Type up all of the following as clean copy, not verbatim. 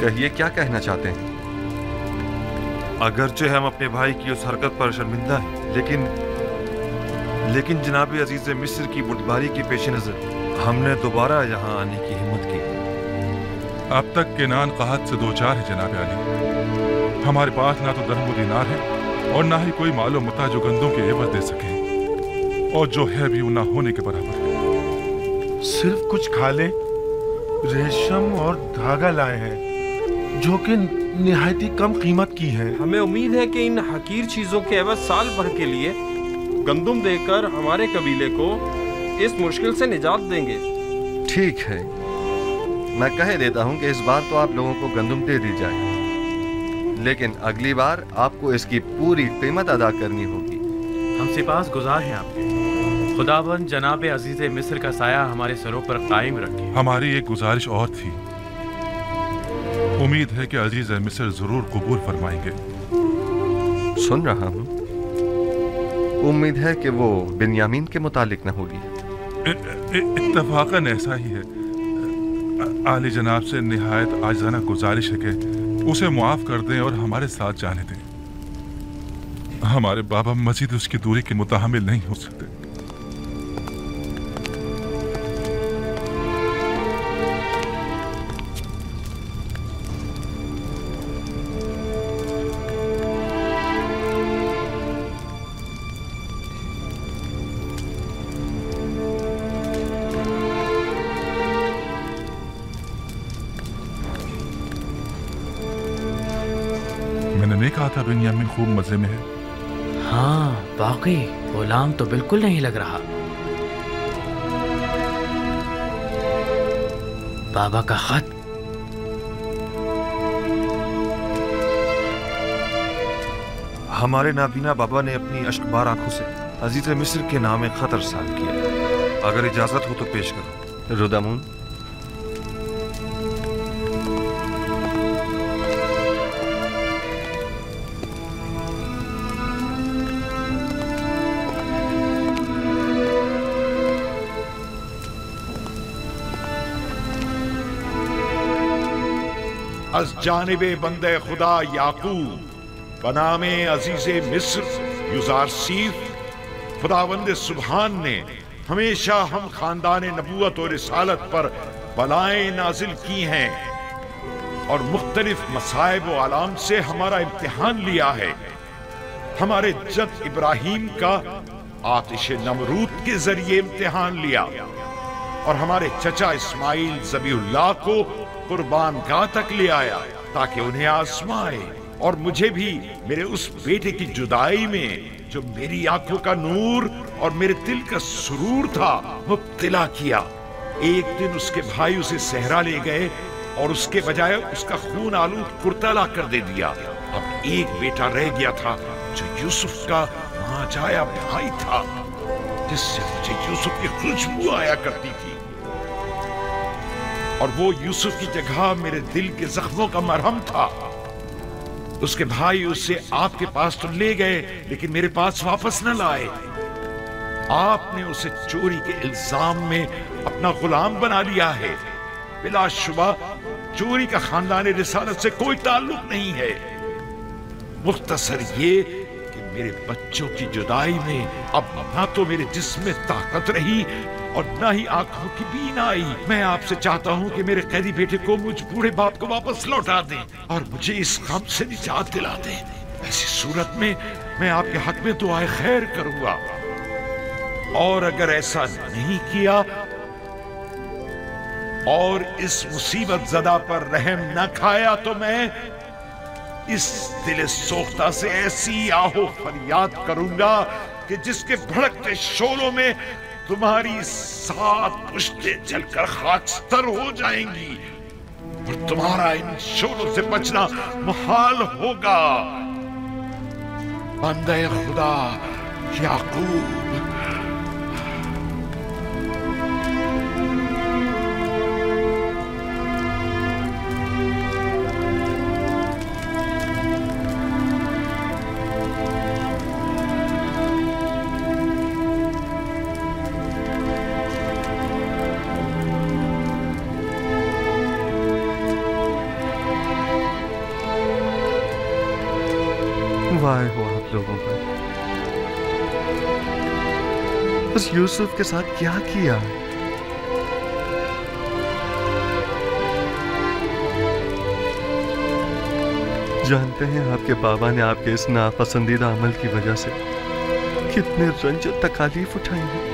कहिए क्या कहना चाहते हैं? अगरचे हम अपने भाई की उस हरकत पर शर्मिंदा हैं, लेकिन जनाब अजीज मिस्र की बुर्दबारी के पेश नज़र हमने दोबारा यहाँ आने की हिम्मत की। अब तक केनान कहत से दो चार है जनाब अली। हमारे पास ना तो दरहम दिनार है और ना ही कोई मालो मता जो गंदों के एवज दे सके, और जो है भी वो ना होने के बराबर है। सिर्फ कुछ खाले, रेशम और धागा लाए हैं जो कि निहायती कम कीमत की है। हमें उम्मीद है कि इन हकीर चीजों के एवज साल भर के लिए गंदुम देकर हमारे कबीले को इस मुश्किल से निजात देंगे। ठीक है, मैं कह देता हूं कि इस बार तो आप लोगों को गंदुम दे दी जाए, लेकिन अगली बार आपको इसकी पूरी कीमत अदा करनी होगी। हम सिपास गुजार हैं आपके। खुदाबंद जनाब अजीज मिस्र का साया हमारे सरों पर कायम रखे। हमारी एक गुजारिश और थी, उम्मीद है कि अजीज मिस्र जरूर कबूल फरमाएंगे। सुन रहा हूं, उम्मीद है कि वो बिन्यामीन के मुतालिक न होगी। इत्तफाकन ऐसा ही है। आली जनाब से निहायत आजिज़ाना गुजारिश है कि उसे मुआफ कर दें और हमारे साथ जाने दें। हमारे बाबा मजीद उसकी दूरी के मुताहमिल नहीं हो सकते। कहा था बिन्यामीन खूब मजे में है। हाँ वाकई गुलाम तो बिल्कुल नहीं लग रहा। बाबा का खत। हमारे नाबीना बाबा ने अपनी अश्कबार आंखों से अजीज मिस्र के नाम खत अरसाल किया। अगर इजाजत हो तो पेश करो। रुदामून, अज जानिबे बंदे खुदा याकूब बनामे अजीज़े मिस्र युज़ारसीफ खुदावंद सुबहान ने हमेशा हम खानदान नबूवत और रिसालत पर बलाएं नाजिल की हैं और मुख्तलिफ मसाइब व आलाम से हमारा इम्तिहान लिया है। हमारे जद इब्राहीम का आतिश नमरूद के जरिए इम्तिहान लिया और हमारे चचा इस्माइल ज़बीहुल्लाह को कुर्बान गाह तक ले आया ताकि उन्हें आजमाए, और मुझे भी मेरे उस बेटे की जुदाई में जो मेरी आंखों का नूर और मेरे दिल का सुरूर था मुब्तला किया। एक दिन उसके भाई उसे सहरा ले गए और उसके बजाय उसका खून आलूद कुर्ता ला कर दे दिया। अब एक बेटा रह गया था जो यूसुफ का मांझाया भाई था, जिससे मुझे यूसुफ की खुशबू आया करती थी, और वो यूसुफ की जगह मेरे दिल के जख्मों का मरहम था। उसके भाई उसे आपके पास तो ले गए, लेकिन मेरे पास वापस न लाए। आपने उसे चोरी के इल्जाम में अपना गुलाम बना लिया है। बिलाशुबा चोरी का खानदान रिसालत से कोई ताल्लुक नहीं है। मुख्तसर ये कि मेरे बच्चों की जुदाई में अब ना तो मेरे जिस्म में ताकत रही और ना ही आंखों की बीनाई। मैं आपसे चाहता हूं कि मेरे कैदी बेटे को मुझ बूढ़े बाप को वापस लौटा दें और मुझे इस गम से निजात दिला दें। ऐसी सूरत में मैं आपके हक में दुआए खैर करूंगा, और अगर ऐसा नहीं किया और इस मुसीबत ज़दा पर रहम न खाया तो मैं इस दिल सोख्ता से ऐसी आहो फरियाद करूंगा कि जिसके भड़कते शोलों में तुम्हारी 7 पुश्तें जलकर खाकस्तर हो जाएंगी और तुम्हारा इन शोलों से बचना मुहाल होगा। बंदे खुदा याकूब। हो आप लोगों पर। बस यूसुफ के साथ क्या किया? जानते हैं आपके बाबा ने आपके इस नापसंदीदा अमल की वजह से कितने रंज और तकालीफ उठाई हैं।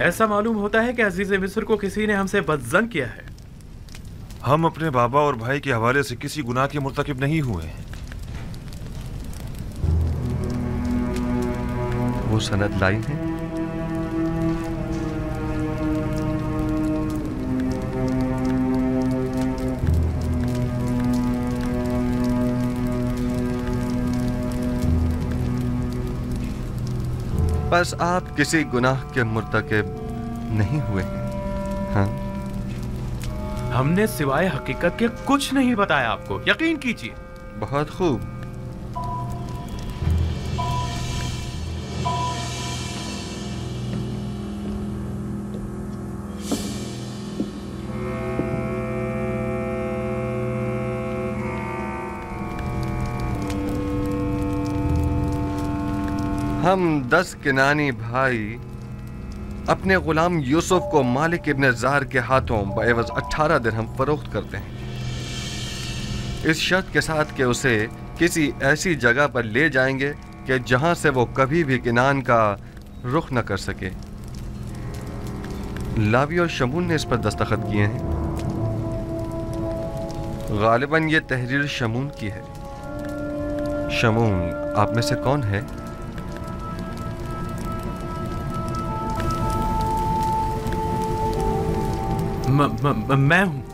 ऐसा मालूम होता है कि अजीज मिस्र को किसी ने हमसे बदजन किया है। हम अपने बाबा और भाई के हवाले से किसी गुनाह के मुर्तकिब नहीं हुए हैं। वो सनद लाई है? बस आप किसी गुनाह के मुर्तकिब नहीं हुए हैं। हाँ, हमने सिवाय हकीकत के कुछ नहीं बताया आपको, यकीन कीजिए। बहुत खूब। हम 10 किनानी भाई अपने गुलाम यूसुफ को मालिक इब्न ज़ार के हाथों बएवज 18 दिरहम फरोख्त करते हैं, इस शर्त के साथ कि उसे किसी ऐसी जगह पर ले जाएंगे कि जहां से वो कभी भी किनान का रुख न कर सके। लावी और शमून ने इस पर दस्तखत किए हैं। गालिबन ये तहरीर शमून की है। शमून आप में से कौन है? मैं हूं।